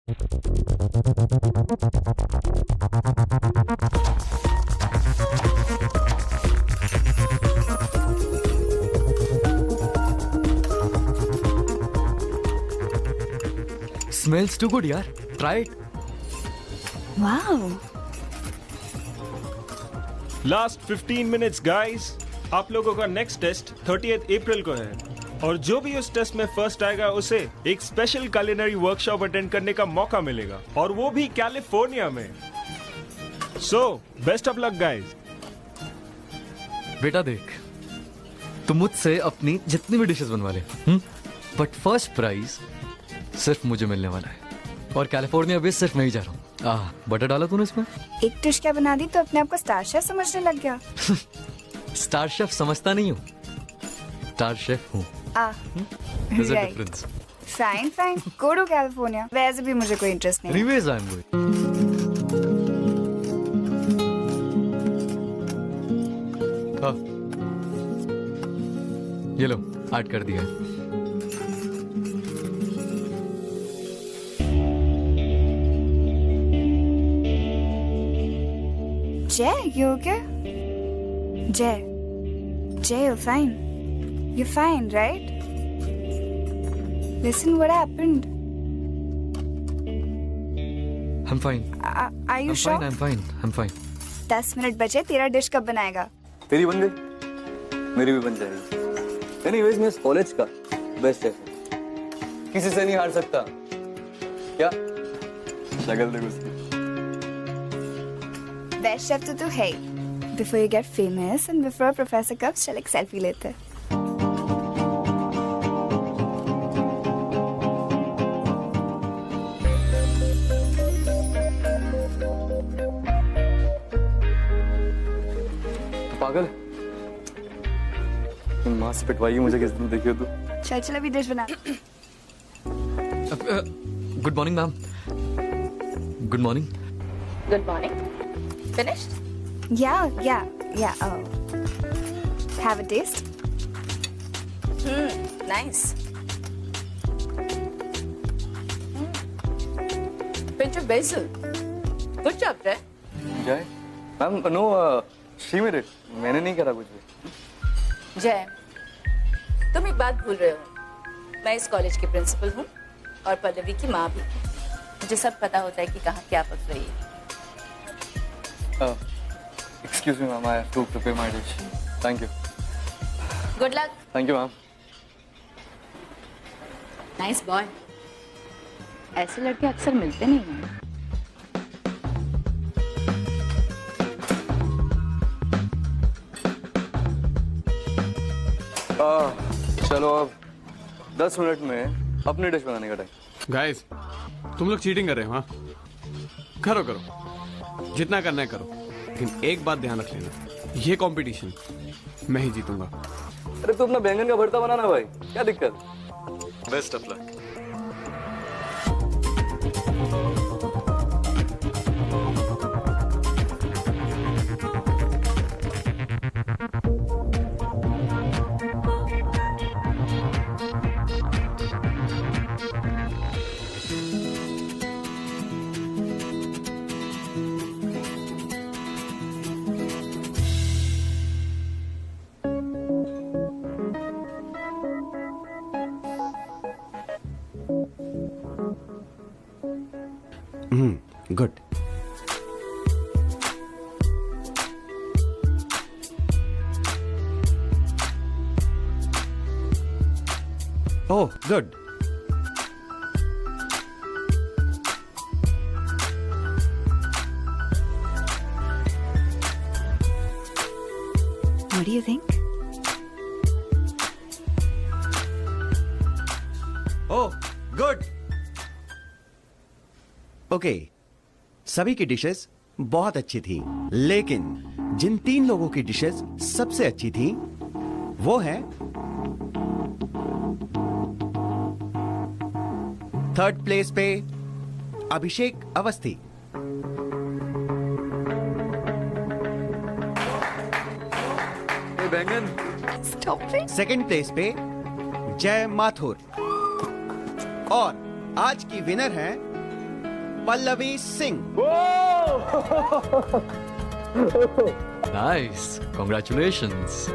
Smells too good, यार. Try it. Wow. Last 15 minutes guys. आप लोगों का नेक्स्ट टेस्ट 30th अप्रैल को है और जो भी उस टेस्ट में फर्स्ट आएगा उसे एक स्पेशल कुलिनरी वर्कशॉप अटेंड करने का मौका मिलेगा और वो भी कैलिफोर्निया में. So best of luck guys. बेटा देख, तुम मुझसे अपनी जितनी भी डिशेस बनवा ले, बट फर्स्ट प्राइज सिर्फ मुझे मिलने वाला है और कैलिफोर्निया भी सिर्फ मैं ही जा रहा हूँ. बटर डाला तूने इसमें? एक डिश क्या बना दी तो अपने आप को स्टार शेफ समझने लग गया. स्टार शेफ समझता नहीं हूँ, स्टार शेफ हूँ. There's a difference. Fine. Go to California. वैसे भी मुझे कोई इंटरेस्ट नहीं. Anyways, I'm going. ये लो, ऐड कर दिया. Jay, you okay? Jay, you're fine. You're fine, right? Listen, what happened? I'm fine. Are you sure? I'm fine. 10 minute बचे. तेरा डिश कब बनाएगा? तेरी बन गई, मेरी भी बन जाएगी. एनीवेज मैं इस कॉलेज का बेस्ट शेफ हूँ, किसी से नहीं हार सकता. क्या शक्ल देख उसकी. बेस्ट शेफ तो तू है ही. Before you get famous and before Professor comes, चल एक सेल्फी लेते हैं. पागल, माँ से पिटवाई मुझे किस दिन देखी हो तू. चल अभी डिश बना. Good morning ma'am. Good morning. Good morning. Finished? Yeah. Oh. Have a taste. Nice. Pinch of basil. Good job, Ray. Jai ma'am. No she made it. मैंने नहीं करा कुछ भी. जय, तुम एक बात भूल रहे हो. मैं इस कॉलेज की प्रिंसिपल हूँ और पल्लवी की माँ भी. मुझे सब पता होता है कि कहाँ क्या पक रही है. Excuse me, ma'am. I have to prepare my dish. Thank you. Good luck. Thank you, ma'am. Nice boy. ऐसे लड़के अक्सर मिलते नहीं हैं. चलो अब 10 मिनट में अपनी डिश बनाने का टाइम. गाइस, तुम लोग चीटिंग कर रहे हो. हाँ, करो जितना करना है करो, लेकिन एक बात ध्यान रख लेना, ये कंपटीशन मैं ही जीतूंगा. अरे तू अपना बैंगन का भरता बनाना भाई, क्या दिक्कत. Best of luck. Good. Oh good. What do you think? Oh good. Okay, सभी की डिशेस बहुत अच्छी थी, लेकिन जिन 3 लोगों की डिशेस सबसे अच्छी थी वो है थर्ड प्लेस पे अभिषेक अवस्थी, बैंगन. Stop it. सेकंड प्लेस पे जय माथुर और आज की विनर है Pallavi Singh. Nice, congratulations.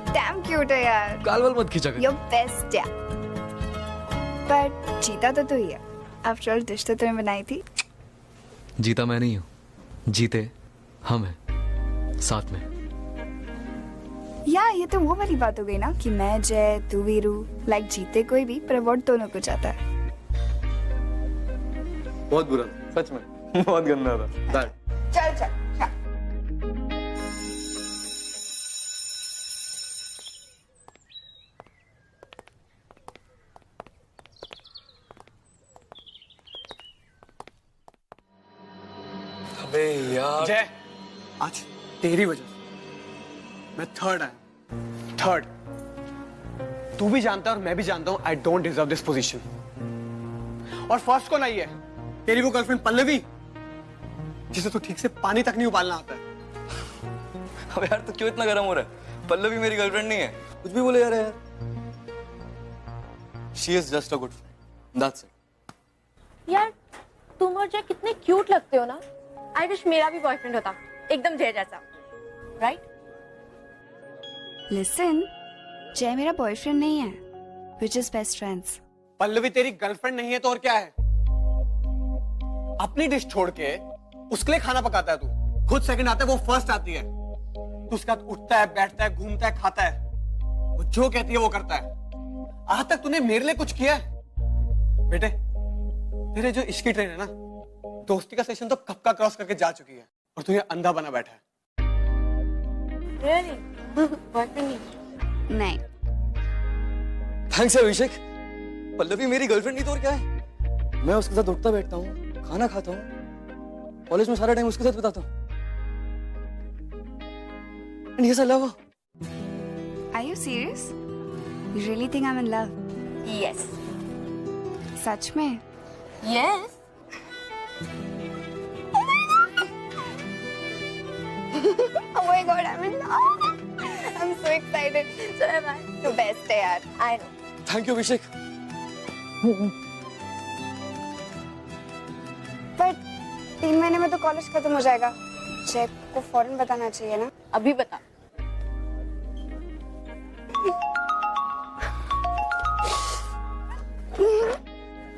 Dam cute है यार। गाल मत खींचा कर। You're best यार। पर जीता तो तू ही है। After all डिश तो तूने बनाई थी। जीता मैं नहीं हूँ, जीते हम हैं साथ में। या ये तो वो वाली बात हो गई ना कि मैं जय तू वीरू, लाइक जीते कोई भी पर अवार्ड दोनों को जाता है। बहुत बुरा, सच में बहुत गंदा था। Bad. चल चल चल। अबे यार, जय, आज तेरी वजह से मैं थर्ड आया। थर्ड। तू भी जानता है और मैं भी जानता हूं I don't deserve this position. और फर्स्ट कौन आई है? तेरी वो गर्लफ्रेंड पल्लवी, जिसे तो ठीक से पानी तक नहीं उबालना आता है। अबे यार, तू क्यों इतना गर्म हो रहा है? पल्लवी मेरी गर्लफ्रेंड नहीं है, कुछ भी बोले जा रहा है यार। She is just a good friend. That's it. यार तुम और जय कितने क्यूट लगते हो ना। आई विश मेरा भी बॉयफ्रेंड होता, एकदम जय जैसा, राइट? लिसन, जय मेरा बॉयफ्रेंड नहीं है, we're just best friends. Pallavi तेरी गर्लफ्रेंड नहीं है तो और क्या है? अपनी डिश छोड़ के उसके लिए खाना पकाता है तू। खुद सेकंड आता है, वो फर्स्ट आती है। तू उसके साथ उठता है, बैठता है, घूमता है, खाता है। वो जो कहती है वो करता है। आज तक तूने मेरे लिए कुछ किया है? बेटे, तेरे जो इश्क की ट्रेन है ना, दोस्ती का सेशन तो कब का क्रॉस करके जा चुकी है और तू ये अंधा बना बैठा है। रियली? बॉयफ्रेंड नहीं? नहीं। थैंक्स अभिषेक। पल्लवी मेरी गर्लफ्रेंड नहीं तो और क्या है? मैं उसके साथ उठता बैठता हूँ, खाना खाता हूँ, कॉलेज में सारा टाइम उसके साथ बिताता हूँ। And yes, I love her. Are you serious? You really think I'm in love? Yes. सच में? Yes. Oh my God, I'm in love. I'm so excited. So am I. The best है यार. I know. Thank you अभिषेक। पर 3 महीने में तो college खत्म हो जाएगा। जय को फौरन बताना चाहिए ना। अभी बता।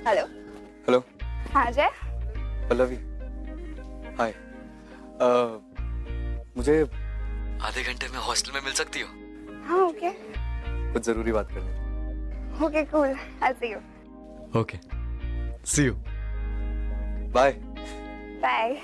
हेलो। हेलो। हाँ जय। पल्लवी, हाय। मुझे आधे घंटे में हॉस्टल में मिल सकती हो? हाँ ओके। कुछ जरूरी बात करनी है। Okay cool. I'll see you. Okay, see you. Bye. Bye.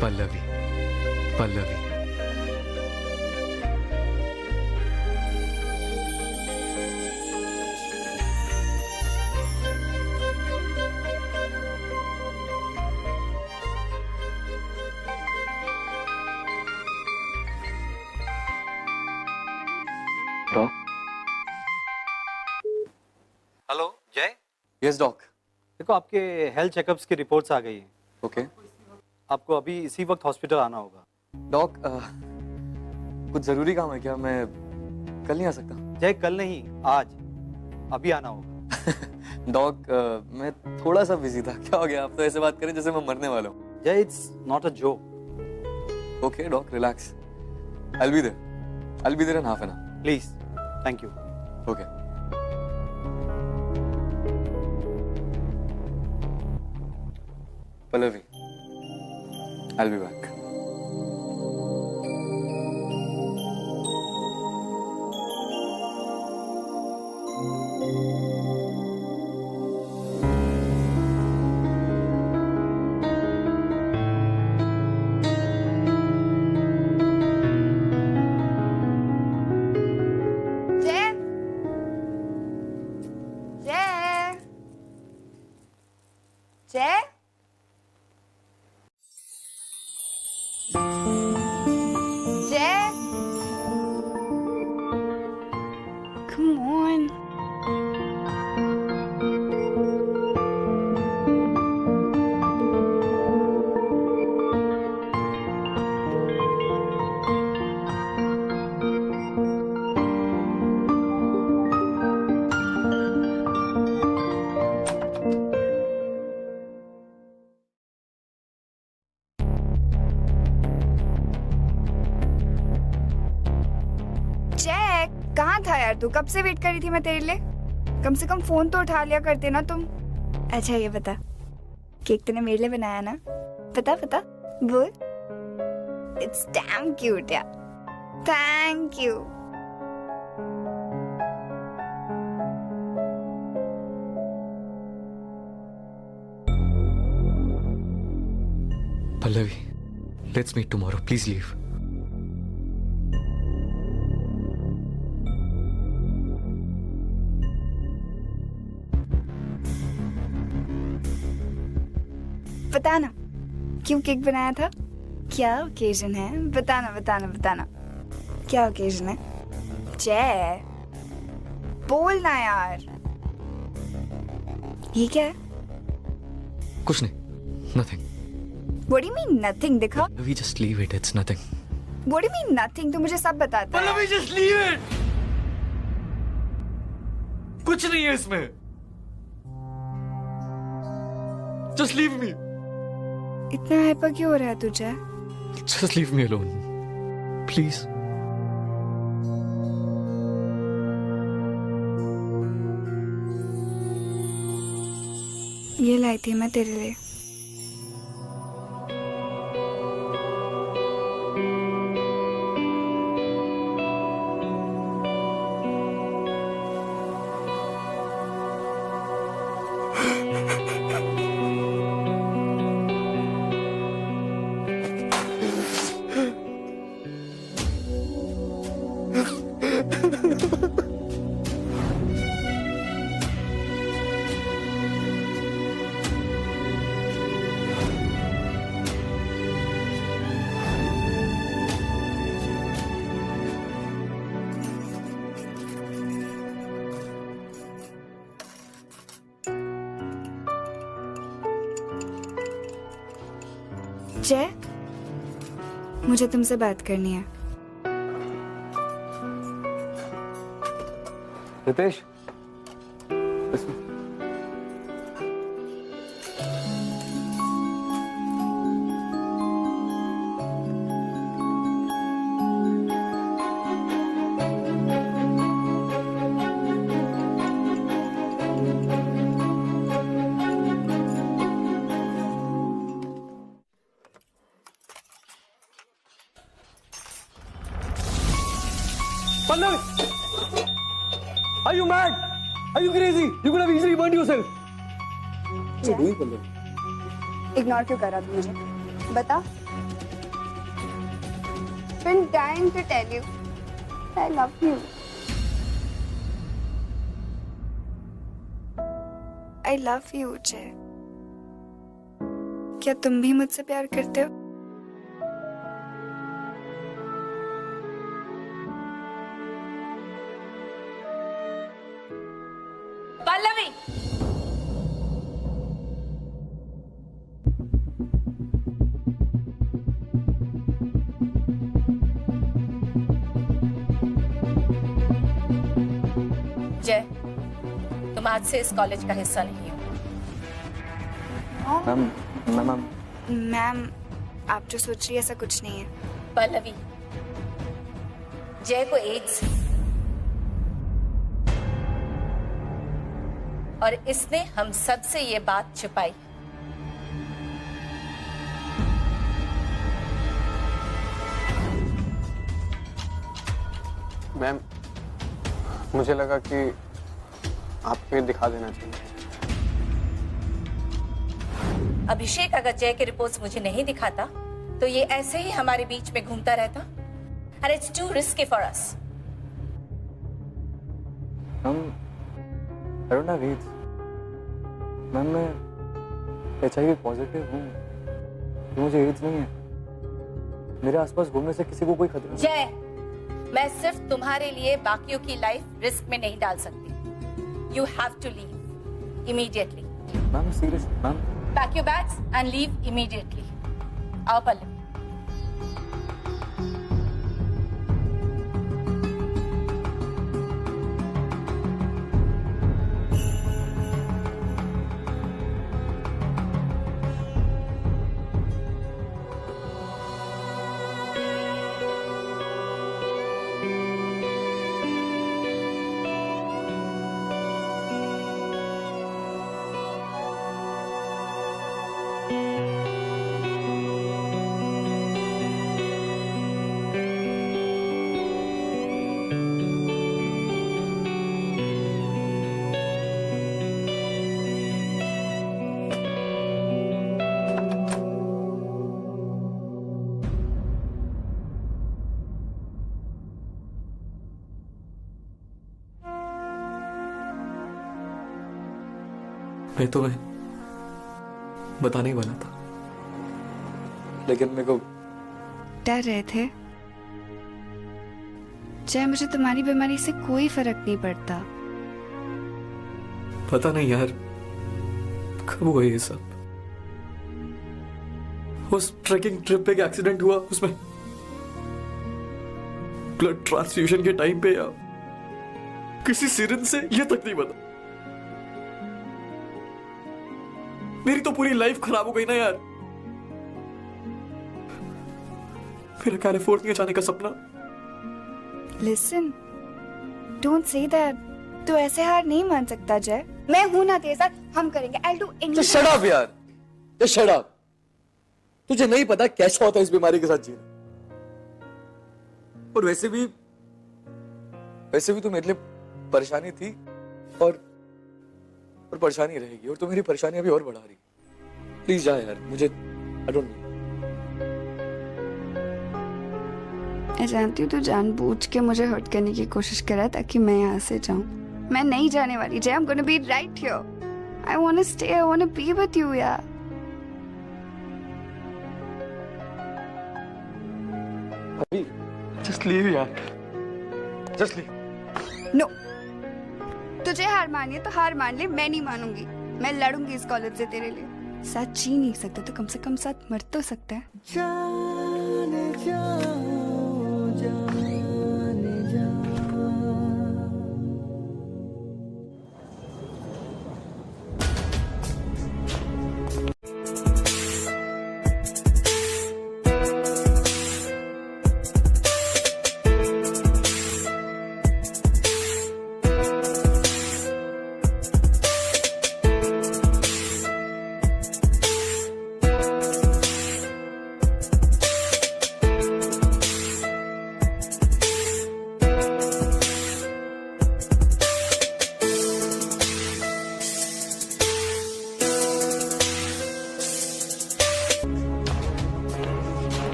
Pallavi, Pallavi. Hello Jay. Yes doc. देखो आपके हेल्थ चेकअप्स की रिपोर्ट्स आ गई हैं। ओके। आपको अभी इसी वक्त हॉस्पिटल आना होगा। डॉक, कुछ जरूरी काम है क्या? मैं कल नहीं आ सकता? जय कल नहीं, आज, अभी आना होगा। डॉक, मैं थोड़ा सा बिजी था। क्या हो गया? आप तो ऐसे बात करें जैसे मैं मरने वाला हूँ। Jai it's not a joke. Okay doc, relax. I'll be there in half an hour. Please, thank you. Okay. Pallavi, I'll be back. कहाँ था यार तू? कब से वेट कर रही थी मैं तेरे लिए। कम से कम फोन तो उठा लिया करते ना तुम। अच्छा ये बता, केक तूने मेरे लिए बनाया ना? पता पता बोल। इट्स डैम क्यूट यार, thank you. Pallavi, let's meet tomorrow, please leave. बता ना क्यों केक बनाया था? क्या ओकेजन है? बताना बताना बताना, क्या ओकेजन है? जय बोलना यार। ये क्या है? कुछ नहीं, nothing. What do you mean nothing? दिखा। Pallavi, just leave it, it's nothing. What do you mean nothing? तू मुझे सब बताता है। Pallavi, just leave it. कुछ नहीं है इसमें। Just leave me. इतना हाइपर क्यों हो रहा है तुझे? Just leave me alone, please. ये लाई थी मैं तेरे लिए। जय, मुझे तुमसे बात करनी है। Ritesh, Are you mad? Are you crazy? You could have easily burned yourself. Ignore क्यों कर रहा तू मुझे? बता। Been dying to tell you, I love you. I love you, जय। क्या तुम भी मुझसे प्यार करते हो? पल्लवी, जय, तुम आज से इस कॉलेज का हिस्सा नहीं हो। मैम, आप जो सोच रही है ऐसा कुछ नहीं है। पल्लवी, जय को एड्स और इसने हम सब से ये बात छुपाई। मैम, मुझे लगा कि आपको ये दिखा देना चाहिए। अभिषेक अगर जय के रिपोर्ट्स मुझे नहीं दिखाता तो ये ऐसे ही हमारे बीच में घूमता रहता। And it's too risky for us. I don't have AIDS. Ma'am, मैं HIV पॉजिटिव हूँ, तो मुझे एड्स नहीं है। मेरे आसपास घूमने से किसी को कोई खतरा नहीं। जय, मैं सिर्फ तुम्हारे लिए बाकियों की लाइफ रिस्क में नहीं डाल सकती। You have to leave immediately. Ma'am serious, ma'am. Pack your bags and leave immediately. आओ पल्लवी। मैं तुम्हें बताने ही वाला था, लेकिन मेरे को डर रहे थे। जय, मुझे तुम्हारी बीमारी से कोई फर्क नहीं पड़ता। पता नहीं यार कब हुआ ये सब। उस ट्रैकिंग ट्रिप पे एक एक्सीडेंट हुआ, उसमें ब्लड ट्रांसफ्यूजन के टाइम पे या किसी सिरिंज से, ये तक नहीं पता। मेरी तो पूरी लाइफ खराब हो गई ना यार। मेरा कैलिफोर्निया जाने का सपना। Listen, don't say that. तू ऐसे हार नहीं मान सकता जय। मैं हूं ना तेरे साथ, हम करेंगे। I'll do anything. Shut up यार, जस्ट शट अप। तुझे नहीं पता कैसा होता है इस बीमारी के साथ जीना। और वैसे भी तो मेरे लिए परेशानी थी और परेशानी रहेगी, और तू मेरी परेशानी अभी और बढ़ा रही। प्लीज जा यार, मुझे आई डोंट नो। मैं जानती हूँ तू जानबूझ के मुझे हर्ट करने की कोशिश कर रहा है ताकि मैं यहाँ से जाऊं। मैं नहीं जाने वाली जय। I'm gonna be right here. I wanna stay. I wanna be with you, यार। अभी जस्ट लीव यार, जस्ट लीव। नो, तुझे हार मानी है तो हार मान ले। मैं नहीं मानूंगी। मैं लड़ूंगी इस कॉलेज से तेरे लिए। साथ जी नहीं सकते तो कम से कम साथ मर तो सकता है। जाने जाओ, जाने जाओ।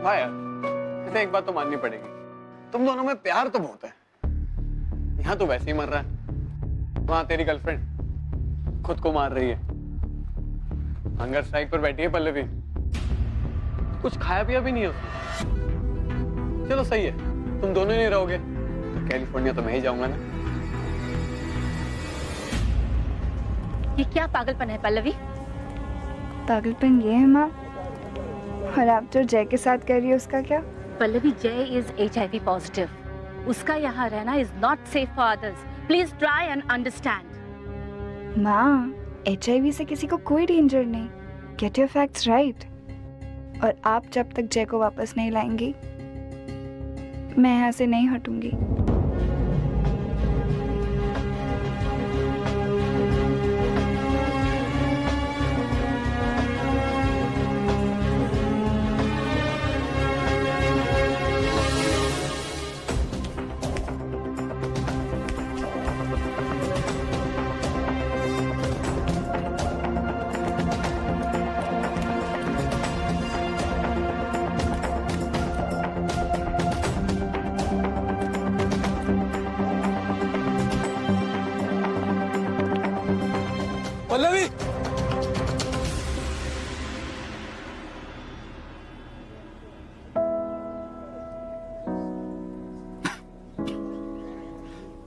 हाँ यार, इसे एक बात तो माननी पड़ेगी, तुम दोनों में प्यार तो बहुत है। यहाँ तो वैसे ही मर रहा है, वहां तेरी गर्लफ्रेंड खुद को मार रही है। हंगर स्ट्राइक पर बैठी है पल्लवी, कुछ खाया पिया भी नहीं है उसने। चलो सही है, तुम दोनों ही नहीं रहोगे तो कैलिफोर्निया तो मैं ही जाऊंगा ना। ये क्या पागलपन है पल्लवी? पागलपन ये है माँ, और आप जो जय के साथ कर रही हो उसका क्या? पल्लवी, जय इज HIV पॉजिटिव। उसका यहाँ रहना is not safe for others. Please try and understand. माँ, HIV से किसी को कोई डेंजर नहीं। Get your facts right. और आप जब तक जय को वापस नहीं लाएंगी, मैं यहाँ से नहीं हटूंगी। पल्लवी,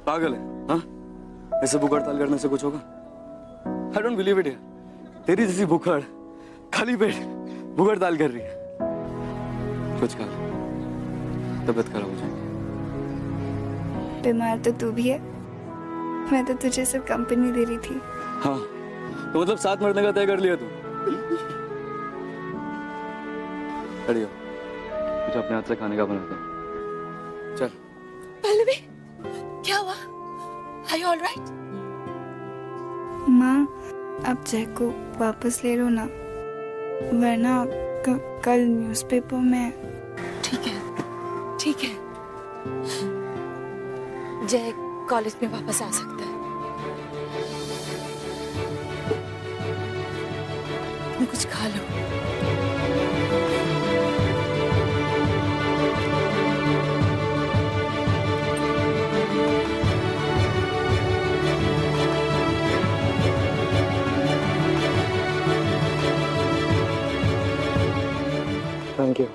पागल है हाँ? ऐसे भूख हड़ताल करने से कुछ होगा? आई डोंट बिलीव इट यार। तेरी जैसी भूखड़ खाली पेट भूख हड़ताल कर रही है। कुछ खा, तबीयत खराब हो जाएगी। बीमार तो तू भी है, मैं तो तुझे सिर्फ कंपनी दे रही थी। हाँ, तो मतलब साथ मरने का तय कर लिया तू? खड़ी हो, कुछ अपने हाथ से खाने का बनाता हूँ। चल। पल्लवी, क्या हुआ? Are you all right? माँ आप जय को वापस ले लो ना, वरना कल न्यूज़पेपर में। ठीक है, ठीक है। जय कॉलेज में वापस आ सकता है। तुम कुछ खा लो। Thank you.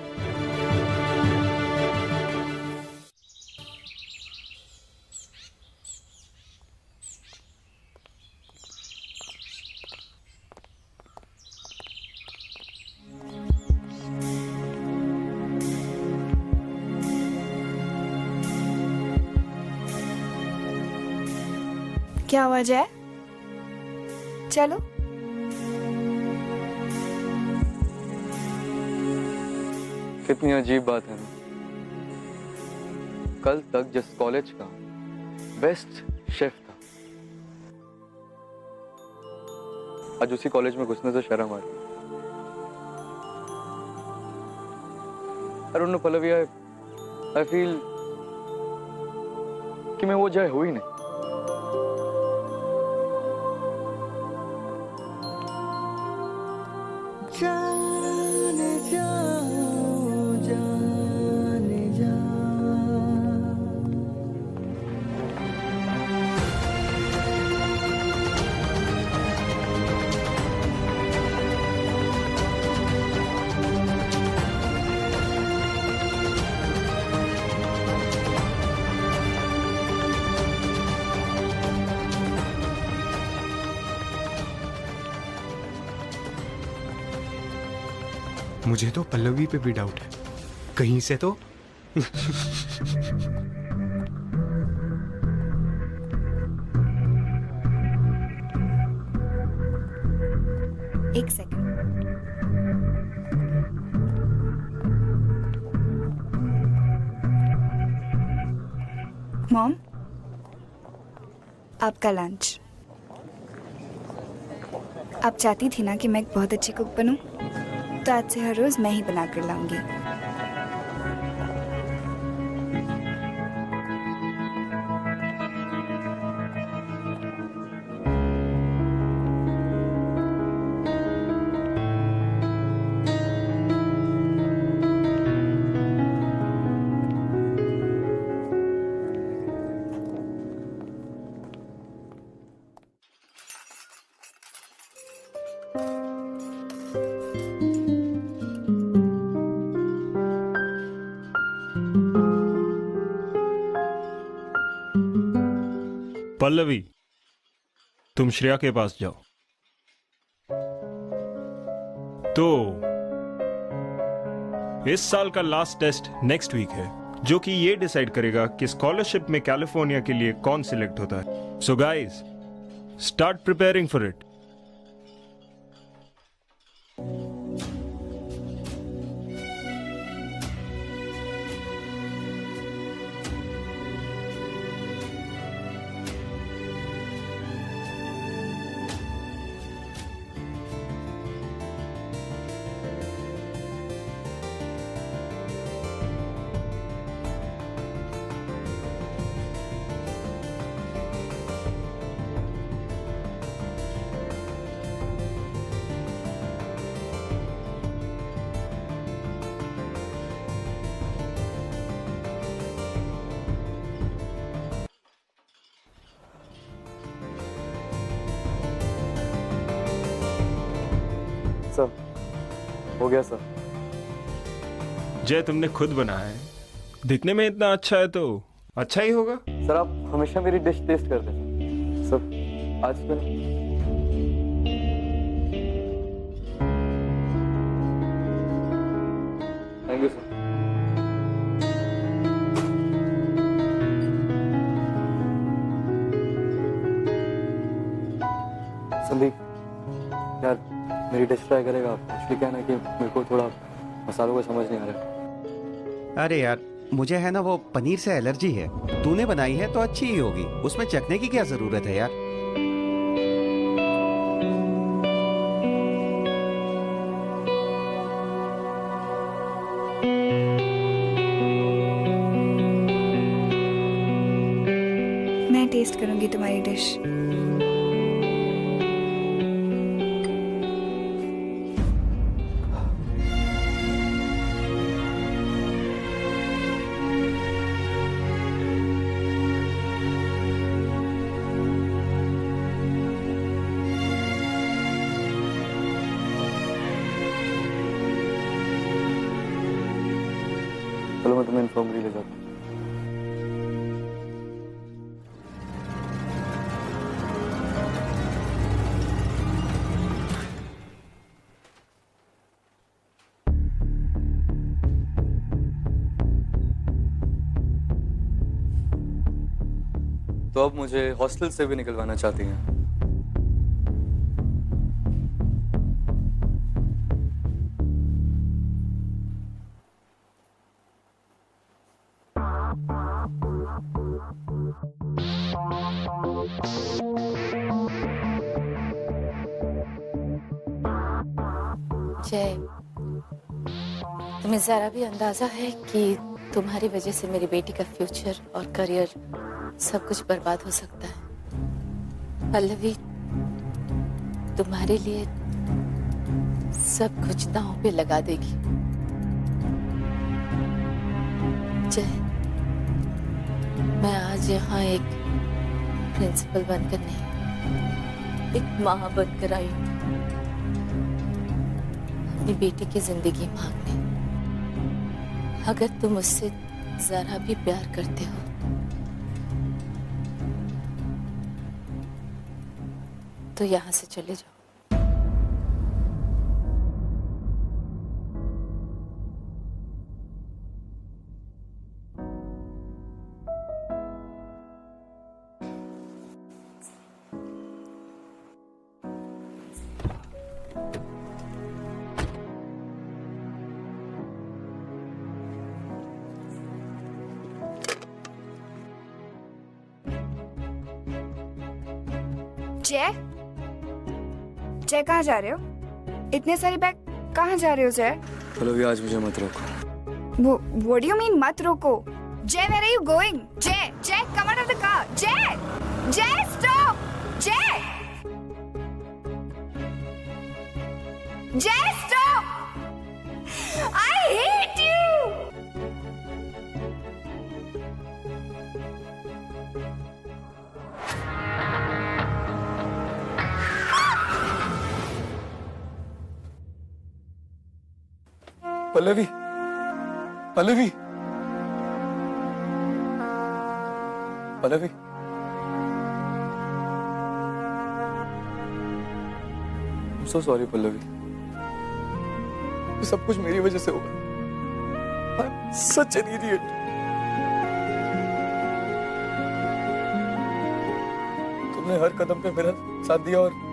क्या हुआ जय? चलो। कितनी अजीब बात है ना, कल तक जिस कॉलेज का बेस्ट शेफ था, आज उसी कॉलेज में घुसने से शर्म आ रही। I don't know, Pallavi, I feel कि मैं वो जय हुई नहीं। जाने जाओ जाने जा। मुझे तो पल्लवी पे भी डाउट है, कहीं से तो। एक सेकंड। मॉम, आपका लंच। आप चाहती थी ना कि मैं एक बहुत अच्छी कुक बनूं, तो आज से हर रोज मैं ही बना कर लाऊंगी। पल्लवी, तुम श्रेया के पास जाओ। तो इस साल का लास्ट टेस्ट नेक्स्ट वीक है, जो कि ये डिसाइड करेगा कि स्कॉलरशिप में कैलिफोर्निया के लिए कौन सिलेक्ट होता है। So guys, start preparing for it. Sir, हो गया सर। जय, तुमने खुद बनाया है, दिखने में इतना अच्छा है तो अच्छा ही होगा। सर, आप हमेशा मेरी डिश टेस्ट करते हैं सर, आज पे थैंक यू सर। संदीप यार, मेरी डिश ट्राई करेगा आप? एक्चुअली क्या है ना कि मेरे को थोड़ा मसालों को समझ नहीं आ रहा। अरे यार, मुझे है ना वो पनीर से एलर्जी है। तूने बनाई है तो अच्छी ही होगी, उसमें चखने की क्या जरूरत है यार। टेस्ट करूंगी तुम्हारी डिश। चलो मैं तुम्हें इन्फॉर्मरी ले जाता हूँ। तो अब मुझे हॉस्टल से भी निकलवाना चाहती हैं। जय, तुम्हें जरा भी अंदाजा है कि तुम्हारी वजह से मेरी बेटी का फ्यूचर और करियर सब कुछ बर्बाद हो सकता है। पल्लवी तुम्हारे लिए सब कुछ दांव पे लगा देगी। जय, मैं आज यहाँ एक प्रिंसिपल बनकर नहीं, एक माँ बनकर आई हूँ, अपनी बेटी की जिंदगी मांगने। अगर तुम मुझसे जरा भी प्यार करते हो तो यहाँ से चले जाओ। जय, जय कहाँ जा रहे हो? इतने सारे बैग कहाँ जा रहे हो जय? पल्लवी आज मुझे मत रोको। What do you mean मत रोको? जय, where are you going? जय, जय, come out of the car. जय, जय, stop. जय, जय, stop. I hate you. Pallavi, Pallavi, Pallavi, I'm so sorry Pallavi, सब कुछ मेरी वजह से हुआ। I'm such an idiot. तुमने हर कदम पे मेरा साथ दिया और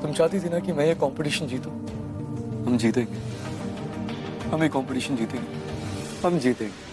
तुम चाहती थी ना कि मैं ये कंपटीशन जीतूं। हम जीतेंगे, हम ये कंपटीशन जीतेंगे, हम जीतेंगे।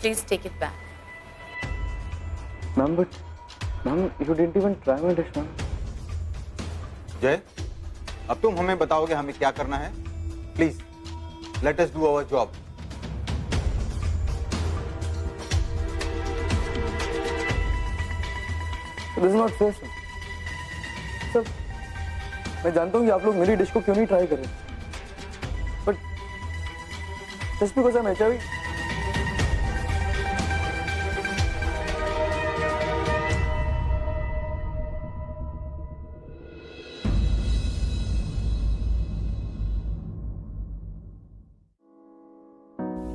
Please take it back. Ma'am, but ma'am, you didn't even try my dish, ma'am. जय, अब तुम हमें बताओगे हमें क्या करना है? Please, let us do our job. This is not fair sir. Sir मैं जानता हूँ कि आप लोग मेरी डिश को क्यों नहीं ट्राई करें, but just because I am HIV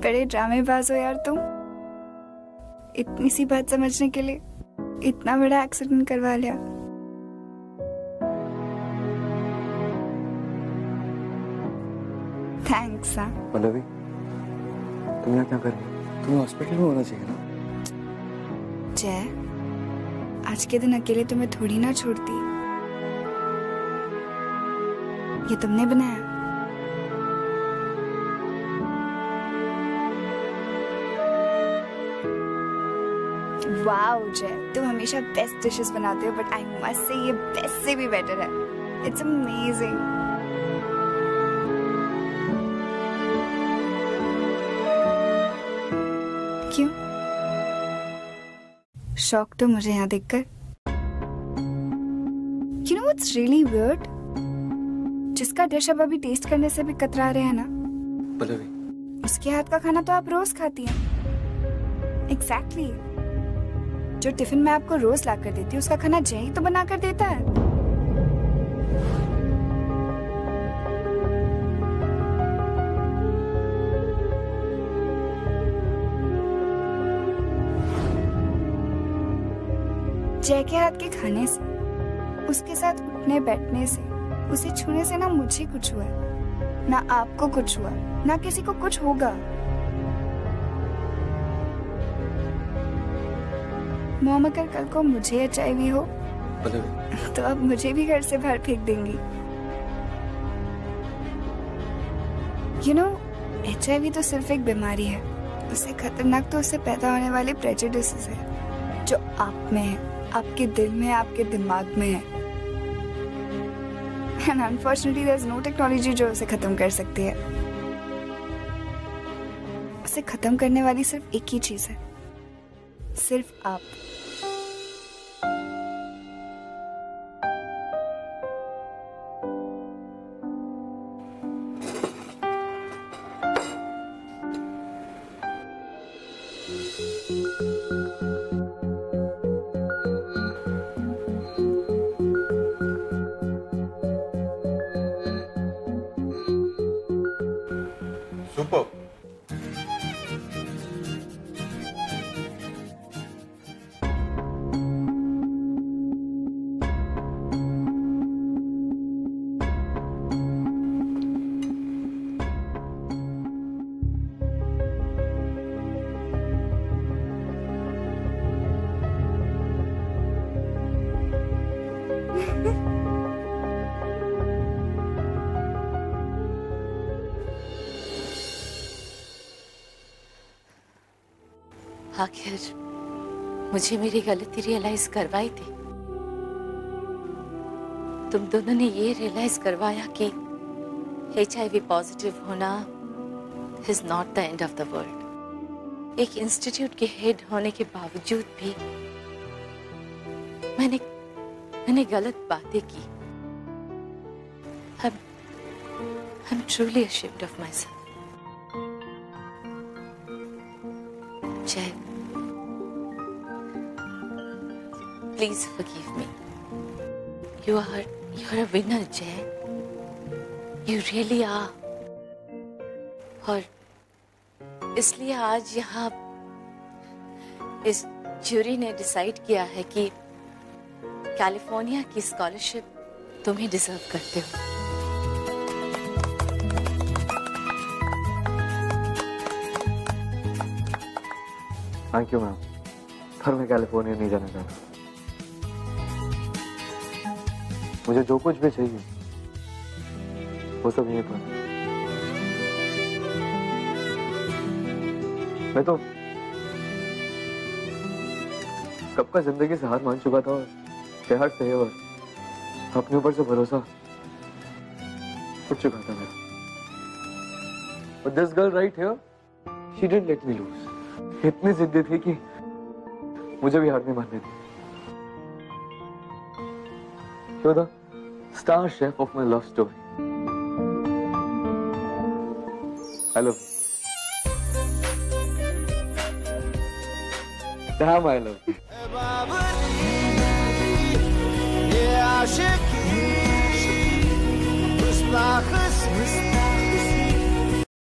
बड़े ड्रामेबाज हो यार तुम। इतनी सी बात समझने के लिए इतना बड़ा एक्सीडेंट करवा लिया। थैंक्स। हाँ पल्लवी, तुम यहाँ क्या कर रही हो? तुम्हें हॉस्पिटल में होना चाहिए ना। जय, आज के दिन अकेले तुम्हें थोड़ी ना छोड़ती। ये तुमने बनाया। वाओ जय, तुम हमेशा बेस्ट डिशेस बनाते हो, बट आई मस्ट से ये बेस्ट से भी बेटर है। It's amazing. क्यों? शॉक तो मुझे यहाँ देखकर। You know what's really weird? जिसका डिश अब अभी टेस्ट करने से भी कतरा रहे हैं ना, पल्लवी, उसके हाथ का खाना तो आप रोज खाती हैं। Exactly. जो टिफिन में आपको रोज ला कर देती है, उसका खाना जय ही तो बना कर देता है। जय के हाथ के खाने से, उसके साथ उठने बैठने से, उसे छूने से ना मुझे कुछ हुआ, ना आपको कुछ हुआ, ना किसी को कुछ होगा। मॉम अगर कल को मुझे एचआईवी हो तो अब मुझे भी घर से बाहर फेंक देंगी। यू नो, एचआईवी तो सिर्फ एक बीमारी है। उससे खतरनाक तो उससे पैदा होने वाले प्रेजुडिसेस है, जो आप में है, आपके दिल में है, आपके दिमाग में है। And unfortunately there is no technology जो उसे खत्म कर सकती है। उसे खत्म करने वाली सिर्फ एक ही चीज है, सिर्फ आप। सुपर। आखिर मुझे मेरी गलती रियलाइज करवाई थी। तुम दोनों ने ये रियलाइज करवाया कि HIV पॉजिटिव होना is not the end of the world. एक इंस्टीट्यूट के हेड होने के बावजूद भी मैंने गलत बातें की। I'm truly ashamed of myself. Jay, please forgive me. You're a winner, Jay. You really are. और इसलिए आज यहाँ इस ज्यूरी ने डिसाइड किया है कि कैलिफोर्निया की स्कॉलरशिप तुम ही डिजर्व करते हो। थैंक यू मैम, पर मैं कैलिफोर्निया नहीं जाना चाहता। मुझे जो कुछ भी चाहिए वो सब यहीं पर। मैं तो कब का जिंदगी से हार मान चुका था और प्यार से और अपने ऊपर से भरोसा उठ चुका था मेरा। But this girl right here, she didn't let me lose. इतनी जिद्दी थी कि मुझे भी हार नहीं मानने दी। You're the star chef of my love story. I love you. Damn, I love you. ये आशिकी उस लाख